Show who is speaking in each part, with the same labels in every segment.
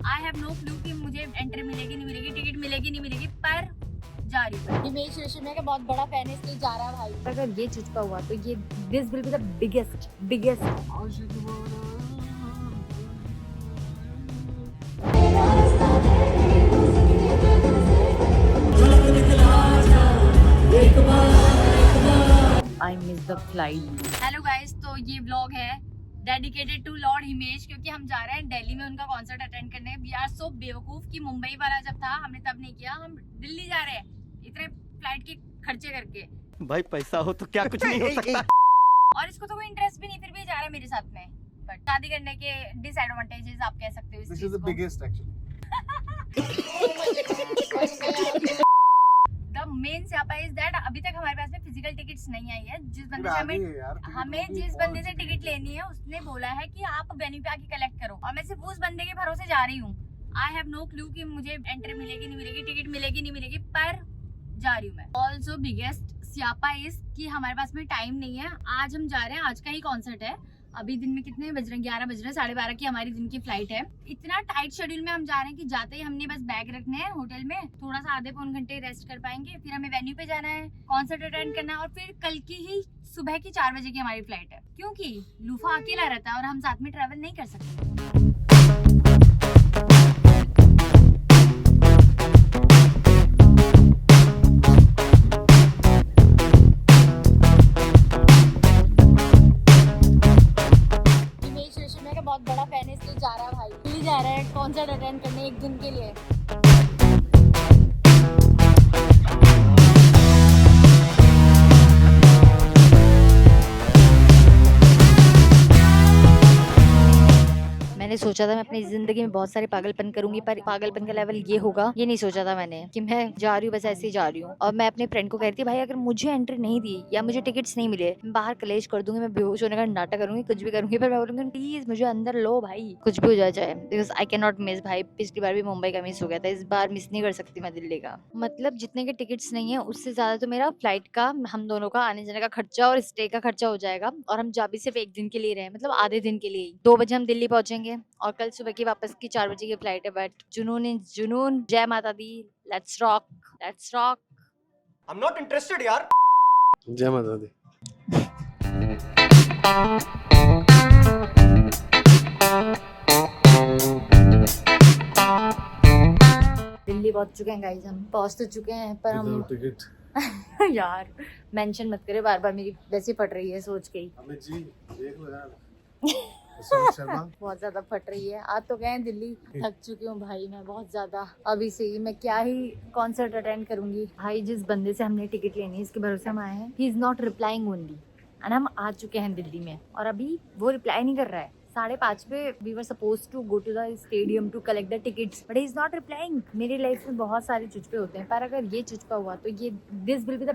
Speaker 1: I have no clue कि मुझे entry मिलेगी नहीं मिलेगी, टिकट मिलेगी नहीं मिलेगी, पर जा रही हूँ। हिमेश रेशमिया का बहुत बड़ा फैन है इसलिए जा रहा है भाई। अगर ये चुचका हुआ तो ये this will be the biggest I miss the flight. Hello guys, तो ये व्लॉग है डेडिकेटेड टू लॉर्ड हिमेश, क्योंकि हम जा रहे हैं दिल्ली में उनका कॉन्सर्ट अटेंड करने। वी आर सो बेवकूफ कि मुंबई वाला जब था हमने तब नहीं किया, हम दिल्ली जा रहे हैं इतने फ्लाइट के खर्चे करके।
Speaker 2: भाई पैसा हो तो क्या कुछ नहीं हो सकता।
Speaker 1: और इसको तो कोई इंटरेस्ट भी नहीं, फिर भी जा रहा है मेरे साथ में। बट शादी करने के डिसएडवांटेजेस आप कह सकते हो इस चीज को।
Speaker 3: Biggest actually.
Speaker 1: द मेन स्यापा इज दैट अभी तक हमारे पास में फिजिकल टिकट्स नहीं आई है। जिस बंदे से हमें जिस बंदे से टिकट लेनी है उसने बोला है कि आप वेन्यू पे आके कलेक्ट करो, और मैं सिर्फ उस बंदे के भरोसे जा रही हूँ। आई हैव नो क्लू कि मुझे एंट्री मिलेगी नहीं मिलेगी, टिकट मिलेगी नहीं मिलेगी, पर जा रही हूँ मैं। ऑल्सो बिगेस्ट स्यापा इज कि हमारे पास में टाइम नहीं है। आज हम जा रहे हैं, आज का ही कॉन्सर्ट है। अभी दिन में कितने बज रहे हैं? 11 बज रहे हैं, 12:30 की हमारी दिन की फ्लाइट है। इतना टाइट शेड्यूल में हम जा रहे हैं कि जाते ही हमने बस बैग रखने हैं होटल में, थोड़ा सा आधे पौन घंटे रेस्ट कर पाएंगे, फिर हमें वेन्यू पे जाना है, कॉन्सर्ट अटेंड करना है, और फिर कल की ही सुबह की 4 बजे की हमारी फ्लाइट है। क्योंकि लूफा अकेला रहता है और हम साथ में ट्रेवल नहीं कर सकते। बहुत बड़ा फैन है इसलिए जा रहा है भाई। दिल्ली जा रहा है कॉन्सर्ट अटेंड करने एक दिन के लिए। मैंने सोचा था मैं अपनी जिंदगी में बहुत सारे पागलपन करूंगी, पर पागलपन का लेवल ये होगा ये नहीं सोचा था मैंने कि मैं जा रही हूँ, बस ऐसे ही जा रही हूँ। और मैं अपने फ्रेंड को कहती भाई अगर मुझे एंट्री नहीं दी या मुझे टिकट्स नहीं मिले, मैं बाहर कलेश कर दूंगी, मैं बेहोश होने का नाटक करूंगी, कुछ भी करूंगी, पर मैं बोलूंगी प्लीज मुझे अंदर लो भाई, कुछ भी हो जाए चाहे, because I can not miss. भाई पिछली बार भी मुंबई का मिस हो गया था, इस बार मिस नहीं कर सकती मैं दिल्ली का। मतलब जितने के टिकट्स नहीं है उससे ज्यादा तो मेरा फ्लाइट का, हम दोनों का आने जाने का खर्चा और स्टे का खर्चा हो जाएगा। और हम जा भी सिर्फ एक दिन के लिए रहे, मतलब आधे दिन के लिए। 2 बजे हम दिल्ली पहुंचेंगे और कल सुबह की वापस की 4 बजे की फ्लाइट है। बट जुनून इज जुनून। जय माता दी। Let's rock, let's rock.
Speaker 2: I am not interested यार।
Speaker 3: जय माता दी।
Speaker 1: दिल्ली पहुंच चुके हैं गाइस, हम पहुंच तो चुके हैं पर हम
Speaker 3: टिकट
Speaker 1: यार मेंशन मत करे बार बार, मेरी वैसे फट रही है सोच के ही।
Speaker 3: अमित जी देख लो यार। शर्मा
Speaker 1: बहुत ज्यादा फट रही है। आज तो गए हैं दिल्ली, थक चुकी हूँ भाई मैं बहुत ज्यादा। अभी से ही मैं क्या ही कॉन्सर्ट अटेंड करूंगी भाई। जिस बंदे से हमने टिकट लेनी है इसके भरोसे हम आए हैं, ही is not replying only, and हम आ चुके हैं दिल्ली में और अभी वो रिप्लाई नहीं कर रहा है। 5:30 पे we were suppose to go to the stadium to collect the tickets, but he is not replying. मेरी लाइफ में बहुत सारे चुचपे होते हैं, पर अगर ये चुचपा हुआ तो ये this will be the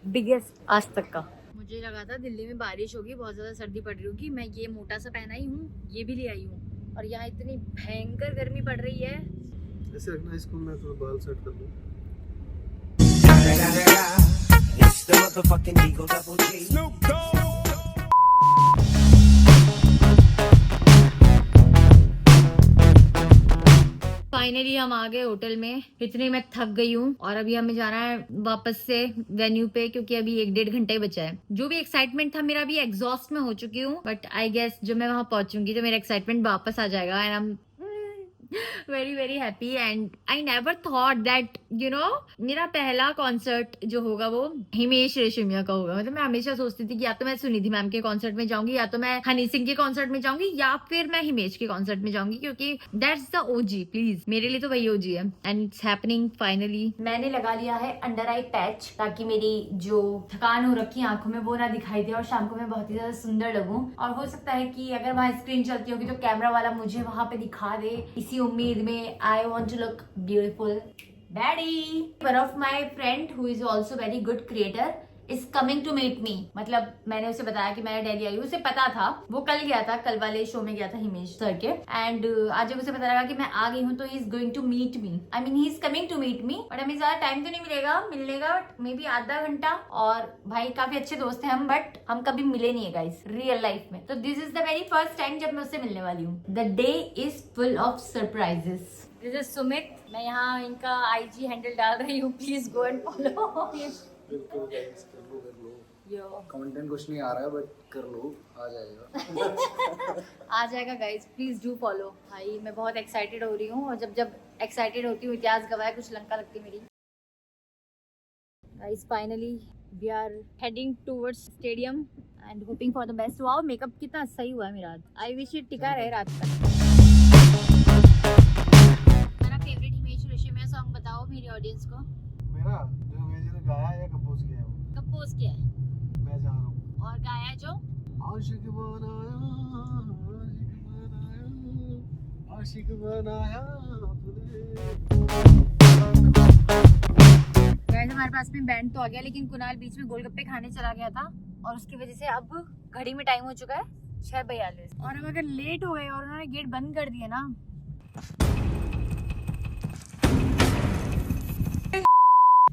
Speaker 1: biggest आज तक का। मुझे लगा था दिल्ली में बारिश होगी, बहुत ज्यादा सर्दी पड़ रही होगी, मैं ये मोटा सा पहना ही हूँ, ये भी ले आई हूँ, और यहाँ इतनी भयंकर गर्मी पड़ रही है।
Speaker 3: ऐसे रखना इसको, मैं थोड़ा बाल सेट कर दूं।
Speaker 1: फाइनली हम आ गए होटल में। इतनी मैं थक गई हूँ और अभी हमें जाना है वापस से वेन्यू पे, क्योंकि अभी 1-1.5 घंटा ही बचा है। जो भी एक्साइटमेंट था मेरा, अभी एग्जॉस्ट में हो चुकी हूँ, बट आई गेस जब मैं वहां पहुंचूंगी तो मेरा एक्साइटमेंट वापस आ जाएगा। And I am very very happy and I never thought that you know मेरा पहला कॉन्सर्ट जो होगा वो हिमेश रेशमिया का होगा। मतलब मैं हमेशा सोचती थी कि या तो मैं सुनिधि मैम के कॉन्सर्ट में जाऊंगी, या तो मैं हनी सिंह के कॉन्सर्ट में जाऊंगी, या फिर मैं हिमेश के कॉन्सर्ट में जाऊंगी, क्योंकि दैट्स द ओजी। प्लीज मेरे लिए तो वही ओजी है, एंड इट्स हैपनिंग फाइनली। मैंने लगा लिया है अंडर आई पैच, ताकि मेरी जो थकान हो रखी आंखों में वो ना दिखाई दे और शाम को मैं बहुत ही ज्यादा सुंदर लगूं। और हो सकता है कि अगर वहाँ स्क्रीन चलती होगी तो कैमरा वाला मुझे वहां पे दिखा दे, इसी उम्मीद में। I want to look beautiful. Daddy, one of my friend who is also very good creator is coming to meet me. मतलब मैंने उसे बताया कि मैं दिल्ली आई हूँ, उसे पता था, वो कल गया था, कल वाले शो में गया था हिमेश सर के, एंड आज जब उसे पता लगा कि मैं आ गई हूँ तो he is going to meet me, I mean he is coming to meet me, but हमें ज्यादा टाइम तो नहीं मिलेगा, मिलने का मे बी आधा घंटा। और भाई काफी अच्छे दोस्त हैं हम, बट हम कभी मिले नहीं है गाइस रियल लाइफ में, तो this is the very first time जब मैं उससे मिलने वाली हूँ। The day is full of surprises. This is Sumit, मैं यहाँ इनका IG हैंडल डाल रही हूँ, प्लीज गो एंड फॉलो।
Speaker 3: बिल्कुल गाइस, कर लो कंटेंट कुछ नहीं आ रहा है बट कर लो, आ जाएगा।
Speaker 1: आ जाएगा गाइज, प्लीज डू फॉलो। भाई मैं बहुत एक्साइटेड हो रही हूँ, और जब जब एक्साइटेड होती हूँ इतिहास गवाए कुछ लंका लगती है मेरी। Guys finally we are heading towards stadium and hoping for the best. Wow makeup कितना सही हुआ है मेरा, आई विश ये टिका रहे रात तक। मेरा फेवरेट हिमेश रेशमिया सॉन्ग बताओ मेरी ऑडियंस को।
Speaker 3: मेरा जो हिमेश ने गाया है या कंपोज किया है वो?
Speaker 1: कंपोज किया है
Speaker 3: मैं जा रहा हूँ।
Speaker 1: और गाया है जो
Speaker 3: आशिक बनाया, आशिक बनाया आपने।
Speaker 1: गाइस हमारे पास में बैंड तो आ गया, लेकिन कुणाल बीच में गोलगप्पे खाने चला गया था, और उसकी वजह से अब घड़ी में टाइम हो चुका है 6:42, और अब अगर लेट हो गए और उन्होंने गेट बंद कर दिया ना,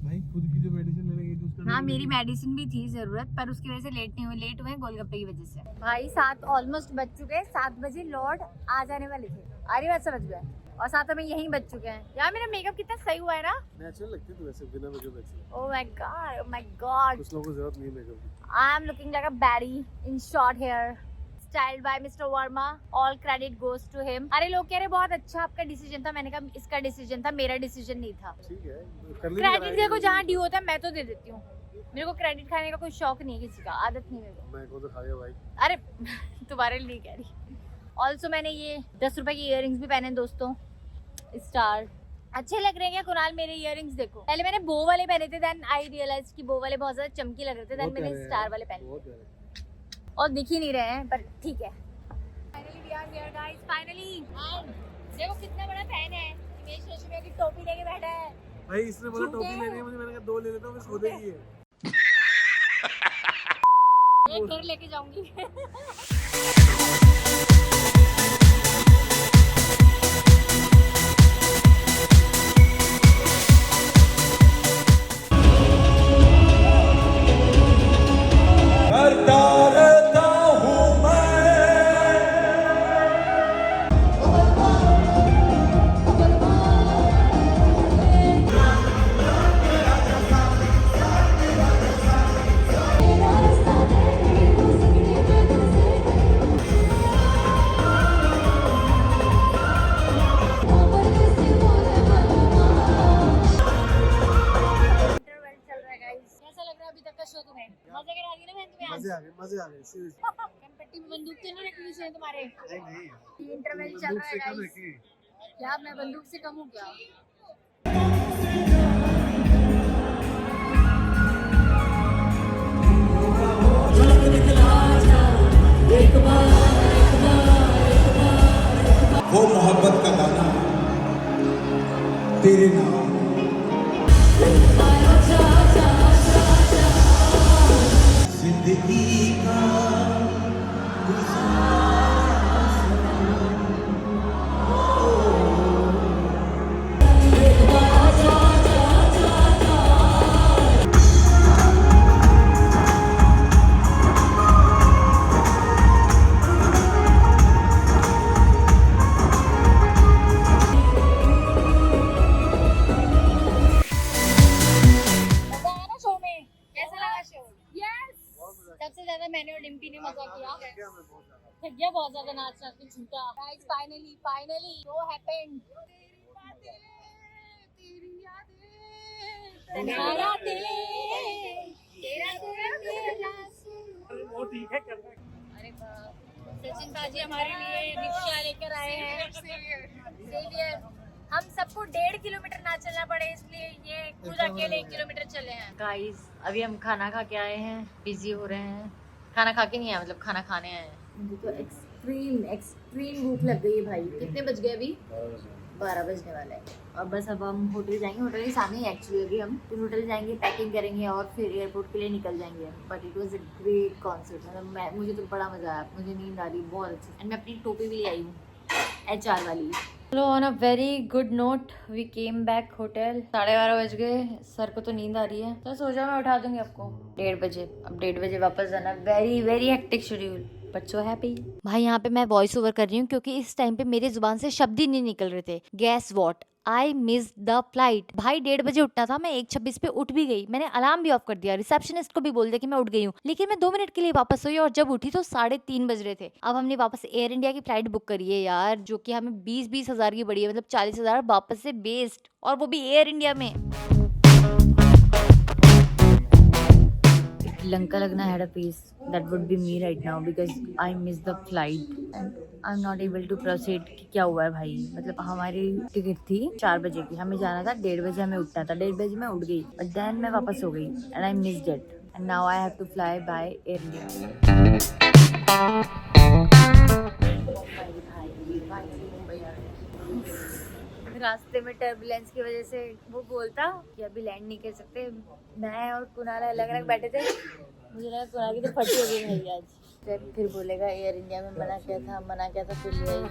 Speaker 3: भाई खुद की जो मेडिसिन लेने गई थी उसका
Speaker 1: हाँ मेरी मेडिसिन भी थी जरूरत, पर उसकी वजह से लेट नहीं हुए, लेट हुए गोलगप्पे की वजह से। भाई 7 ऑलमोस्ट बज चुके हैं, 7 बजे लॉर्ड आ जाने वाले थे, आरी बात समझ गए, और 7 में यहीं बज चुके हैं। यार मेरा मेकअप कितना सही हुआ है ना,
Speaker 3: नेचुरल लगती है तू वैसे, बिना मेकअप अच्छी।
Speaker 1: Oh my god, oh my god,
Speaker 3: कुछ लोगों को जरूरत नहीं है मेकअप की।
Speaker 1: I am looking like a baddie in short hair, styled by mister Verma, all credit goes to him. अरे लोग कह रहे बहुत अच्छा आपका डिसीजन था, मैंने कहा इसका डिसीजन था, मेरा डिसीजन नहीं था।
Speaker 3: ठीक है, कर ली।
Speaker 1: क्रेडिट देखो जहाँ ड्यू होता है मैं तो दे देती हूँ, मेरे को क्रेडिट खाने का कोई शौक नहीं है, किसी का आदत नहीं है मेरे को।
Speaker 3: मैं को तो खा गया भाई।
Speaker 1: अरे तुम्हारे लिए कह रही। ऑल्सो मैंने ये 10 रुपए की इयररिंग्स भी पहने दोस्तों, स्टार अच्छे लग रहे हैं क्या कुणाल मेरे इयररिंग्स? देखो पहले मैंने बो वाले पहने थे, देन आई रियलाइज कि बो वाले बहुत ज्यादा चमकी लग रहे थे, देन मैंने स्टार वाले पहने और दिख ही नहीं रहे हैं, पर ठीक है। Finally we are here guys, finally. And देखो कितना बड़ा फैन है, हिमेश रेशमिया की टोपी लेके बैठा है
Speaker 3: भाई। इसने बोला टोपी लेनी है मुझे, मैंने कहा 2 ले लेता हूँ, फिर सो देगी है।
Speaker 1: एक घर लेके जाऊंगी।
Speaker 3: मजे आ गए सीरियसली।
Speaker 1: कनपट्टी में बंदूक तो नहीं रखी हुई है तुम्हारे?
Speaker 3: नहीं
Speaker 1: इंटरवल चल रहा है गाइस। क्या मैं बंदूक से कम हूँ क्या?
Speaker 4: वो मोहब्बत का गाना तेरे नाम, जिंदगी का
Speaker 1: सबसे ज्यादा मैंने और डिम्पी ने मजा किया, थक गया बहुत ज्यादा नाच नाच के झूठा। Guys finally show happened. अरे सचिन भाजी हमारे लिए रिक्शा लेकर आए हैं, सेवियर। हम सबको 1.5 किलोमीटर ना चलना पड़े, इसलिए ये खुद अकेले 1 किलोमीटर चले हैं। गाइस अभी हम खाना खा के आए हैं, बिजी हो रहे हैं, खाना खा के नहीं आए, मतलब खाना खाने आए हैं। मुझे तो एक्सट्रीम भूख लग गई है भाई। कितने बज गए अभी? 12 बजने वाला है और बस अब हम होटल जाएंगे। होटल के सामने ही एक्चुअली अभी हम फिर होटल जाएंगे, पैकिंग करेंगे और फिर एयरपोर्ट के लिए निकल जाएंगे। But it was a great concert, मतलब मुझे तो बड़ा मजा आया, मुझे नींद आ रही बहुत अच्छी। एंड मैं अपनी टोपी भी ले आई हूँ HR वाली। चलो on a very good note we came back hotel. 12:30 बज गए, सर को तो नींद आ रही है तो सो जाओ, मैं उठा दूंगी आपको 1:30 बजे। अब 1:30 बजे वापस जाना। Very very hectic schedule but so happy. भाई यहाँ पे मैं वॉइस ओवर कर रही हूँ क्योंकि इस टाइम पे मेरी जुबान से शब्द ही नहीं निकल रहे थे। Gas what, I miss the flight. भाई 1:30 बजे उठना था, मैं 1:26 पे उठ भी गई। मैंने अलार्म भी ऑफ कर दिया, रिसेप्शनिस्ट को भी बोल दिया कि मैं उठ गई हूँ, लेकिन मैं 2 मिनट के लिए वापस हुई और जब उठी तो 3:30 बज रहे थे। अब हमने वापस एयर इंडिया की फ्लाइट बुक करी है यार, जो कि हमें 20-20 हजार की पड़ी है, मतलब 40,000 वापस से बेस्ड, और वो भी एयर इंडिया में। लंका लगना had a piece that would be me right now because I missed the flight and I'm not able to proceed। क्या हुआ है भाई, मतलब हमारी टिकट थी 4 बजे की, हमें जाना था 1:30 बजे, हमें उठना था 1:30 बजे, मैं उठ गई बट देन मैं वापस हो गई and I missed it and now I have to fly by Air India। रास्ते में टर्बुलेंस की वजह से वो बोलता कि अभी लैंड नहीं कर सकते। मैं और कुणाल अलग अलग बैठे थे, मुझे लगा कुणाल की तो फटी हो गई भाई आज। फिर बोलेगा एयर इंडिया में मना किया था फिर ले आई।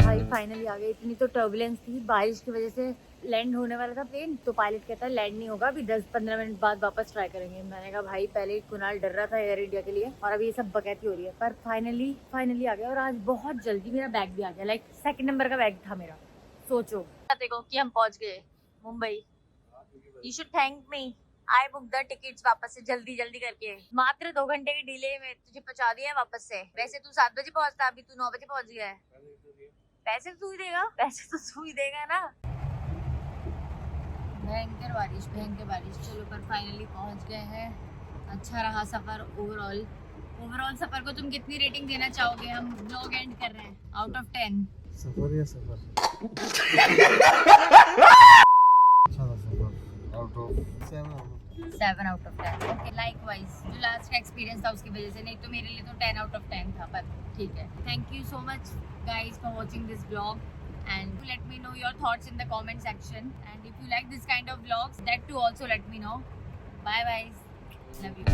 Speaker 1: भाई फाइनली आ गए। इतनी तो टर्बुलेंस थी, बारिश की वजह से लैंड होने वाला था प्लेन, तो पायलट कहता है लैंड नहीं होगा, अभी 10-15 मिनट बाद वापस ट्राई करेंगे। मैंने कहा भाई पहले कुणाल डर रहा था एयर इंडिया के लिए और अभी ये सब बकैती हो रही है, पर फाइनली आ गया। और आज बहुत जल्दी मेरा बैग भी आ गया, लाइक 2nd नंबर का बैग था मेरा। सोचो देखो कि हम पहुंच गए Mumbai. You should thank me, I book the tickets वापस से जल्दी करके। मात्र 2 घंटे के डिले में तुझे पहुंचा दिया है वापस से। वैसे तू 7 बजे पहुंचता, अभी तू 9 बजे पहुंच गया है। पैसे तो तू ही देगा ना। भयंकर बारिश। चलो पर फाइनली पहुंच गए हैं। अच्छा रहा सफर ओवरऑल सफर को तुम कितनी रेटिंग देना चाहोगे? हम ब्लॉग एंड कर रहे हैं, आउट ऑफ 10।
Speaker 3: सफर या सफर out of
Speaker 1: 7 out of 10। Okay, likewise जो लास्ट का एक्सपीरियंस था उसकी वजह से, नहीं तो मेरे लिए तो 10 आउट ऑफ 10 था, पर ठीक है। Thank you so much guys for watching this vlog and let me know your thoughts in the comment section, and if you like this kind of vlogs, that too also let me know. Bye guys, love you।